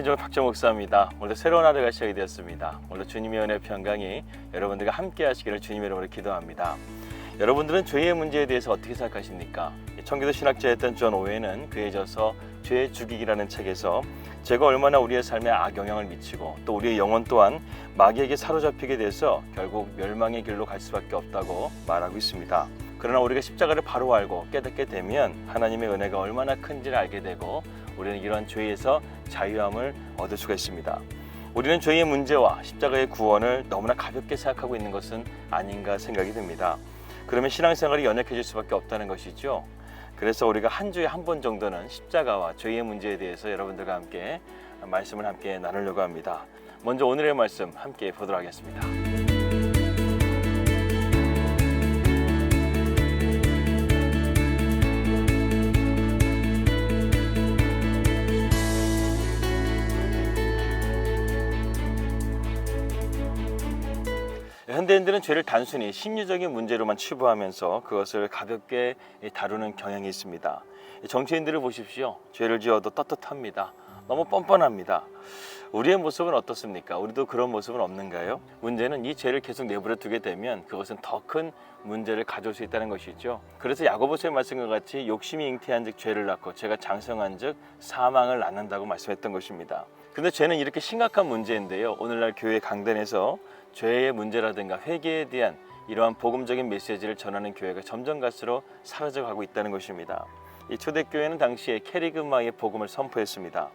종의 박정 목사입니다. 오늘 새로운 하루가 시작이 되었습니다. 오늘 주님의 은혜 평강이 여러분들과 함께 하시기를 주님의 이름으로 기도합니다. 여러분들은 죄의 문제에 대해서 어떻게 생각하십니까? 청교도 신학자였던 존 오웬은 그에 져서 죄의 죽이기라는 책에서 죄가 얼마나 우리의 삶에 악영향을 미치고 또 우리의 영혼 또한 마귀에게 사로잡히게 돼서 결국 멸망의 길로 갈 수밖에 없다고 말하고 있습니다. 그러나 우리가 십자가를 바로 알고 깨닫게 되면 하나님의 은혜가 얼마나 큰지를 알게 되고 우리는 이러한 죄에서 자유함을 얻을 수가 있습니다. 우리는 죄의 문제와 십자가의 구원을 너무나 가볍게 생각하고 있는 것은 아닌가 생각이 듭니다. 그러면 신앙생활이 연약해질 수밖에 없다는 것이죠. 그래서 우리가 한 주에 한 번 정도는 십자가와 죄의 문제에 대해서 여러분들과 함께 말씀을 함께 나누려고 합니다. 먼저 오늘의 말씀 함께 보도록 하겠습니다. 현대인들은 죄를 단순히 심리적인 문제로만 치부하면서 그것을 가볍게 다루는 경향이 있습니다. 정치인들을 보십시오. 죄를 지어도 떳떳합니다. 너무 뻔뻔합니다. 우리의 모습은 어떻습니까? 우리도 그런 모습은 없는가요? 문제는 이 죄를 계속 내버려 두게 되면 그것은 더 큰 문제를 가져올 수 있다는 것이죠. 그래서 야고보서의 말씀과 같이 욕심이 잉태한 즉 죄를 낳고 죄가 장성한 즉 사망을 낳는다고 말씀했던 것입니다. 근데 죄는 이렇게 심각한 문제인데요. 오늘날 교회 강단에서 죄의 문제라든가 회개에 대한 이러한 복음적인 메시지를 전하는 교회가 점점 갈수록 사라져가고 있다는 것입니다. 이 초대교회는 당시에 캐리그마의 복음을 선포했습니다.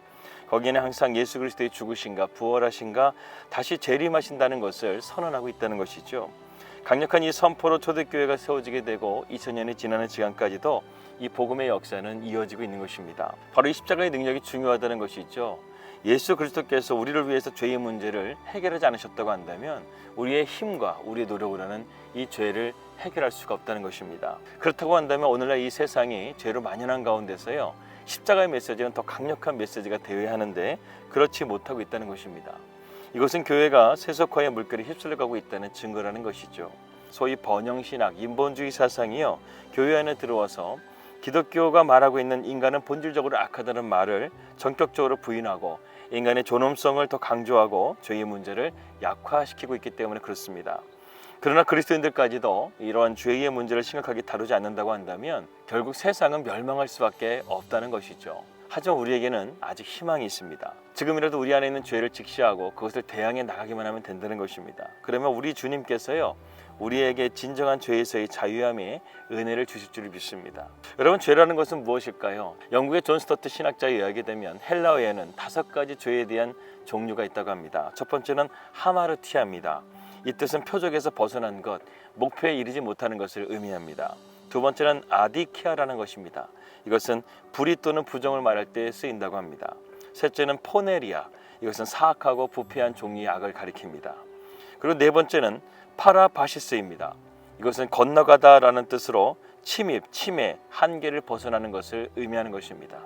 거기에는 항상 예수 그리스도의 죽으신가 부활하신가 다시 재림하신다는 것을 선언하고 있다는 것이죠. 강력한 이 선포로 초대교회가 세워지게 되고 2000년이 지나는 시간까지도 이 복음의 역사는 이어지고 있는 것입니다. 바로 이 십자가의 능력이 중요하다는 것이죠. 예수 그리스도께서 우리를 위해서 죄의 문제를 해결하지 않으셨다고 한다면 우리의 힘과 우리의 노력으로는 이 죄를 해결할 수가 없다는 것입니다. 그렇다고 한다면 오늘날 이 세상이 죄로 만연한 가운데서요 십자가의 메시지는 더 강력한 메시지가 되어야 하는데 그렇지 못하고 있다는 것입니다. 이것은 교회가 세속화의 물결에 휩쓸려가고 있다는 증거라는 것이죠. 소위 번영신학, 인본주의 사상이요 교회 안에 들어와서 기독교가 말하고 있는 인간은 본질적으로 악하다는 말을 전격적으로 부인하고 인간의 존엄성을 더 강조하고 죄의 문제를 약화시키고 있기 때문에 그렇습니다. 그러나 그리스도인들까지도 이러한 죄의 문제를 심각하게 다루지 않는다고 한다면 결국 세상은 멸망할 수밖에 없다는 것이죠. 하지만 우리에게는 아직 희망이 있습니다. 지금이라도 우리 안에 있는 죄를 직시하고 그것을 대항해 나가기만 하면 된다는 것입니다. 그러면 우리 주님께서요 우리에게 진정한 죄에서의 자유함의 은혜를 주실 줄을 믿습니다. 여러분 죄라는 것은 무엇일까요? 영국의 존 스토트 신학자에 의하게 되면 헬라어에는 5가지 죄에 대한 종류가 있다고 합니다. 첫 번째는 하마르티아입니다. 이 뜻은 표적에서 벗어난 것, 목표에 이르지 못하는 것을 의미합니다. 두 번째는 아디키아라는 것입니다. 이것은 불의 또는 부정을 말할 때 쓰인다고 합니다. 셋째는 포네리아, 이것은 사악하고 부패한 종류의 악을 가리킵니다. 그리고 네 번째는 파라바시스입니다. 이것은 건너가다라는 뜻으로 침입, 침해, 한계를 벗어나는 것을 의미하는 것입니다.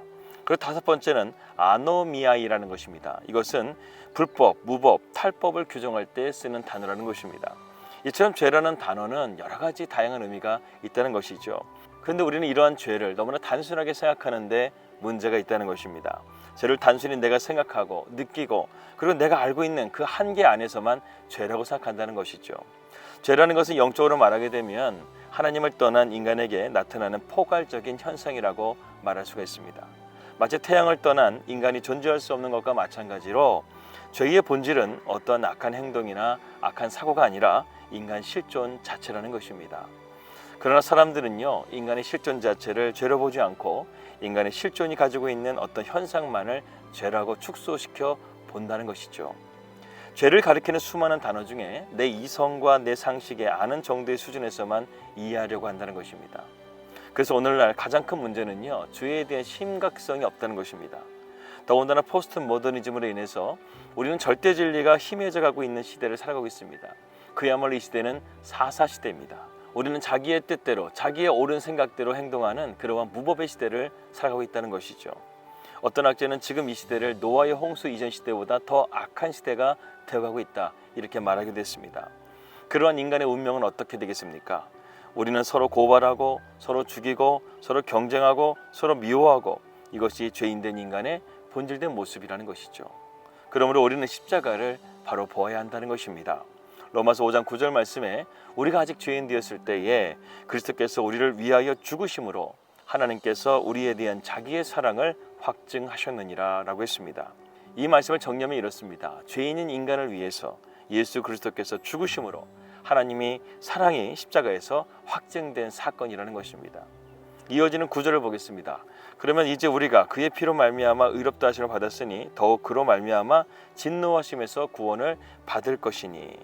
그리고 다섯 번째는 아노미아이라는 것입니다. 이것은 불법, 무법, 탈법을 규정할 때 쓰는 단어라는 것입니다. 이처럼 죄라는 단어는 여러 가지 다양한 의미가 있다는 것이죠. 그런데 우리는 이러한 죄를 너무나 단순하게 생각하는데 문제가 있다는 것입니다. 죄를 단순히 내가 생각하고 느끼고 그리고 내가 알고 있는 그 한계 안에서만 죄라고 생각한다는 것이죠. 죄라는 것은 영적으로 말하게 되면 하나님을 떠난 인간에게 나타나는 포괄적인 현상이라고 말할 수가 있습니다. 마치 태양을 떠난 인간이 존재할 수 없는 것과 마찬가지로 죄의 본질은 어떤 악한 행동이나 악한 사고가 아니라 인간 실존 자체라는 것입니다. 그러나 사람들은요 인간의 실존 자체를 죄로 보지 않고 인간의 실존이 가지고 있는 어떤 현상만을 죄라고 축소시켜 본다는 것이죠. 죄를 가리키는 수많은 단어 중에 내 이성과 내 상식에 아는 정도의 수준에서만 이해하려고 한다는 것입니다. 그래서 오늘날 가장 큰 문제는요 죄에 대한 심각성이 없다는 것입니다. 더군다나 포스트 모더니즘으로 인해서 우리는 절대 진리가 희미해져 가고 있는 시대를 살아가고 있습니다. 그야말로 이 시대는 사사시대입니다. 우리는 자기의 뜻대로 자기의 옳은 생각대로 행동하는 그러한 무법의 시대를 살아가고 있다는 것이죠. 어떤 학자는 지금 이 시대를 노아의 홍수 이전 시대보다 더 악한 시대가 되어가고 있다 이렇게 말하기도 했습니다. 그러한 인간의 운명은 어떻게 되겠습니까? 우리는 서로 고발하고 서로 죽이고 서로 경쟁하고 서로 미워하고 이것이 죄인된 인간의 본질된 모습이라는 것이죠. 그러므로 우리는 십자가를 바로 보아야 한다는 것입니다. 로마서 5장 9절 말씀에 우리가 아직 죄인 되었을 때에 그리스도께서 우리를 위하여 죽으심으로 하나님께서 우리에 대한 자기의 사랑을 확증하셨느니라 라고 했습니다. 이 말씀을 정리하면 이렇습니다. 죄인인 인간을 위해서 예수 그리스도께서 죽으심으로 하나님이 사랑이 십자가에서 확증된 사건이라는 것입니다. 이어지는 구절을 보겠습니다. 그러면 이제 우리가 그의 피로 말미암아 의롭다 하심을 받았으니 더욱 그로 말미암아 진노하심에서 구원을 받을 것이니.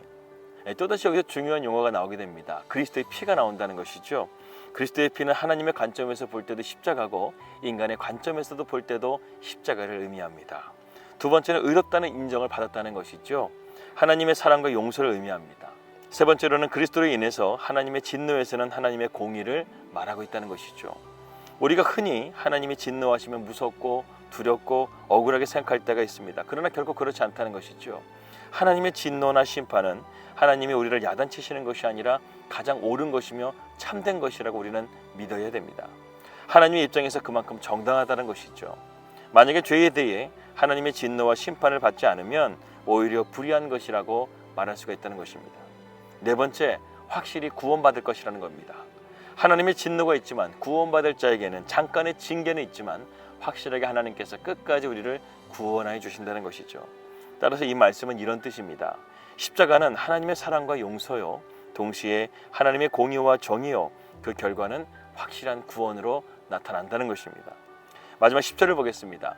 또다시 여기서 중요한 용어가 나오게 됩니다. 그리스도의 피가 나온다는 것이죠. 그리스도의 피는 하나님의 관점에서 볼 때도 십자가고 인간의 관점에서도 볼 때도 십자가를 의미합니다. 두 번째는 의롭다는 인정을 받았다는 것이죠. 하나님의 사랑과 용서를 의미합니다. 세 번째로는 그리스도로 인해서 하나님의 진노에서는 하나님의 공의를 말하고 있다는 것이죠. 우리가 흔히 하나님이 진노하시면 무섭고 두렵고 억울하게 생각할 때가 있습니다. 그러나 결코 그렇지 않다는 것이죠. 하나님의 진노나 심판은 하나님이 우리를 야단치시는 것이 아니라 가장 옳은 것이며 참된 것이라고 우리는 믿어야 됩니다. 하나님의 입장에서 그만큼 정당하다는 것이죠. 만약에 죄에 대해 하나님의 진노와 심판을 받지 않으면 오히려 불의한 것이라고 말할 수가 있다는 것입니다. 네 번째, 확실히 구원받을 것이라는 겁니다. 하나님의 진노가 있지만 구원받을 자에게는 잠깐의 징계는 있지만 확실하게 하나님께서 끝까지 우리를 구원하여 주신다는 것이죠. 따라서 이 말씀은 이런 뜻입니다. 십자가는 하나님의 사랑과 용서요, 동시에 하나님의 공의와 정의요, 그 결과는 확실한 구원으로 나타난다는 것입니다. 마지막 10절을 보겠습니다.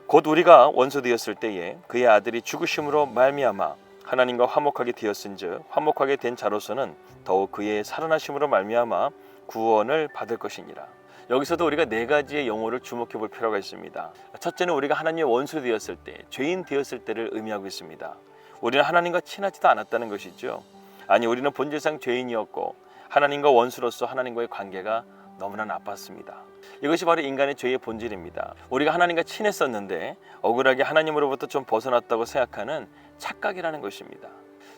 곧 우리가 원수 되었을 때에 그의 아들이 죽으심으로 말미암아 하나님과 화목하게 되었은즉 화목하게 된 자로서는 더욱 그의 살아나심으로 말미암아 구원을 받을 것이니라. 여기서도 우리가 네 가지의 용어를 주목해 볼 필요가 있습니다. 첫째는 우리가 하나님의 원수 되었을 때, 죄인 되었을 때를 의미하고 있습니다. 우리는 하나님과 친하지도 않았다는 것이죠. 아니, 우리는 본질상 죄인이었고 하나님과 원수로서 하나님과의 관계가 너무나 나빴습니다. 이것이 바로 인간의 죄의 본질입니다. 우리가 하나님과 친했었는데 억울하게 하나님으로부터 좀 벗어났다고 생각하는 착각이라는 것입니다.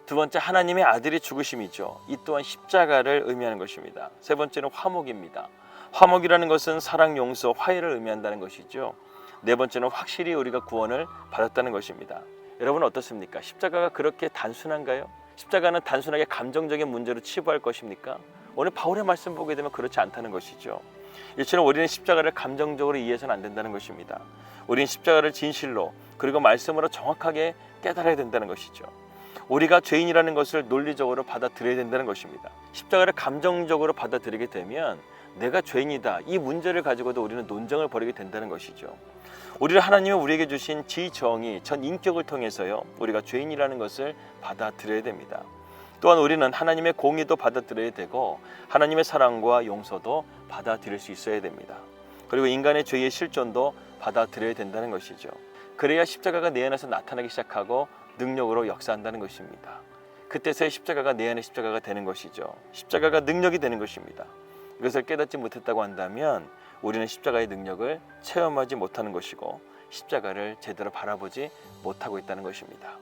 두 번째, 하나님의 아들이 죽으심이죠. 이 또한 십자가를 의미하는 것입니다. 세 번째는 화목입니다. 화목이라는 것은 사랑, 용서, 화해를 의미한다는 것이죠. 네 번째는 확실히 우리가 구원을 받았다는 것입니다. 여러분 어떻습니까? 십자가가 그렇게 단순한가요? 십자가는 단순하게 감정적인 문제로 치부할 것입니까? 오늘 바울의 말씀 보게 되면 그렇지 않다는 것이죠. 이처럼 우리는 십자가를 감정적으로 이해해서는 안 된다는 것입니다. 우리는 십자가를 진실로 그리고 말씀으로 정확하게 깨달아야 된다는 것이죠. 우리가 죄인이라는 것을 논리적으로 받아들여야 된다는 것입니다. 십자가를 감정적으로 받아들이게 되면 내가 죄인이다, 이 문제를 가지고도 우리는 논쟁을 벌이게 된다는 것이죠. 우리를 하나님이 우리에게 주신 지정의, 전 인격을 통해서요, 우리가 죄인이라는 것을 받아들여야 됩니다. 또한 우리는 하나님의 공의도 받아들여야 되고 하나님의 사랑과 용서도 받아들일 수 있어야 됩니다. 그리고 인간의 죄의 실존도 받아들여야 된다는 것이죠. 그래야 십자가가 내 안에서 나타나기 시작하고 능력으로 역사한다는 것입니다. 그때서야 십자가가 내 안의 십자가가 되는 것이죠. 십자가가 능력이 되는 것입니다. 이것을 깨닫지 못했다고 한다면 우리는 십자가의 능력을 체험하지 못하는 것이고 십자가를 제대로 바라보지 못하고 있다는 것입니다.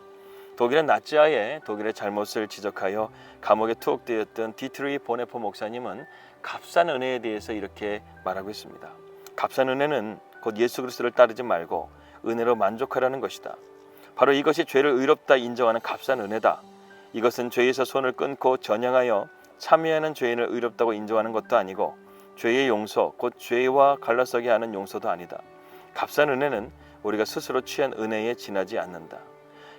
독일의 나치하에 독일의 잘못을 지적하여 감옥에 투옥되었던 디트리 보네포 목사님은 값싼 은혜에 대해서 이렇게 말하고 있습니다. 값싼 은혜는 곧 예수 그리스도를 따르지 말고 은혜로 만족하라는 것이다. 바로 이것이 죄를 의롭다 인정하는 값싼 은혜다. 이것은 죄에서 손을 끊고 전향하여 참여하는 죄인을 의롭다고 인정하는 것도 아니고 죄의 용서, 곧 죄와 갈라서게 하는 용서도 아니다. 값싼 은혜는 우리가 스스로 취한 은혜에 지나지 않는다.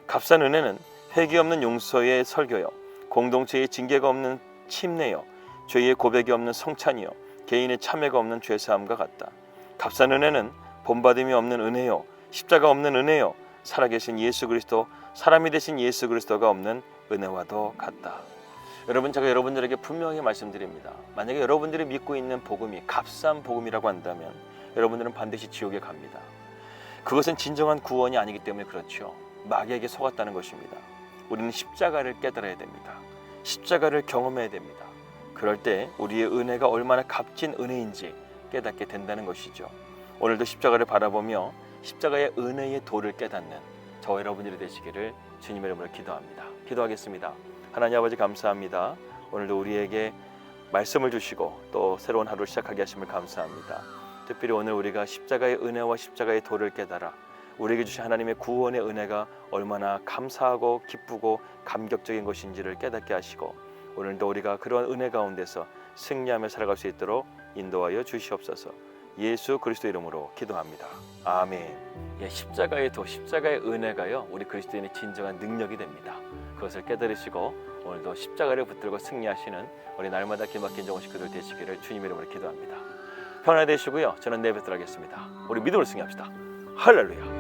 값싼 은혜는 회개 없는 용서의 설교요, 공동체의 징계가 없는 침례요, 죄의 고백이 없는 성찬이요, 개인의 참회가 없는 죄사함과 같다. 값싼 은혜는 본받음이 없는 은혜요, 십자가 없는 은혜요, 살아계신 예수 그리스도, 사람이 되신 예수 그리스도가 없는 은혜와도 같다. 여러분, 제가 여러분들에게 분명히 말씀드립니다. 만약에 여러분들이 믿고 있는 복음이 값싼 복음이라고 한다면 여러분들은 반드시 지옥에 갑니다. 그것은 진정한 구원이 아니기 때문에 그렇죠. 마귀에게 속았다는 것입니다. 우리는 십자가를 깨달아야 됩니다. 십자가를 경험해야 됩니다. 그럴 때 우리의 은혜가 얼마나 값진 은혜인지 깨닫게 된다는 것이죠. 오늘도 십자가를 바라보며 십자가의 은혜의 도를 깨닫는 저와 여러분들이 되시기를 주님의 이름으로 기도합니다. 기도하겠습니다. 하나님 아버지, 감사합니다. 오늘도 우리에게 말씀을 주시고 또 새로운 하루를 시작하게 하심을 감사합니다. 특별히 오늘 우리가 십자가의 은혜와 십자가의 도를 깨달아 우리에게 주신 하나님의 구원의 은혜가 얼마나 감사하고 기쁘고 감격적인 것인지를 깨닫게 하시고 오늘도 우리가 그런 은혜 가운데서 승리하며 살아갈 수 있도록 인도하여 주시옵소서. 예수 그리스도 이름으로 기도합니다. 아멘. 십자가의 도, 십자가의 은혜가요 우리 그리스도인의 진정한 능력이 됩니다. 그것을 깨달으시고 오늘도 십자가를 붙들고 승리하시는 우리 날마다 기막힌 정원 식구들 되시기를 주님 이름으로 기도합니다. 평안히 되시고요. 저는 내일 뵙도록 하겠습니다. 우리 믿음으로 승리합시다. 할렐루야.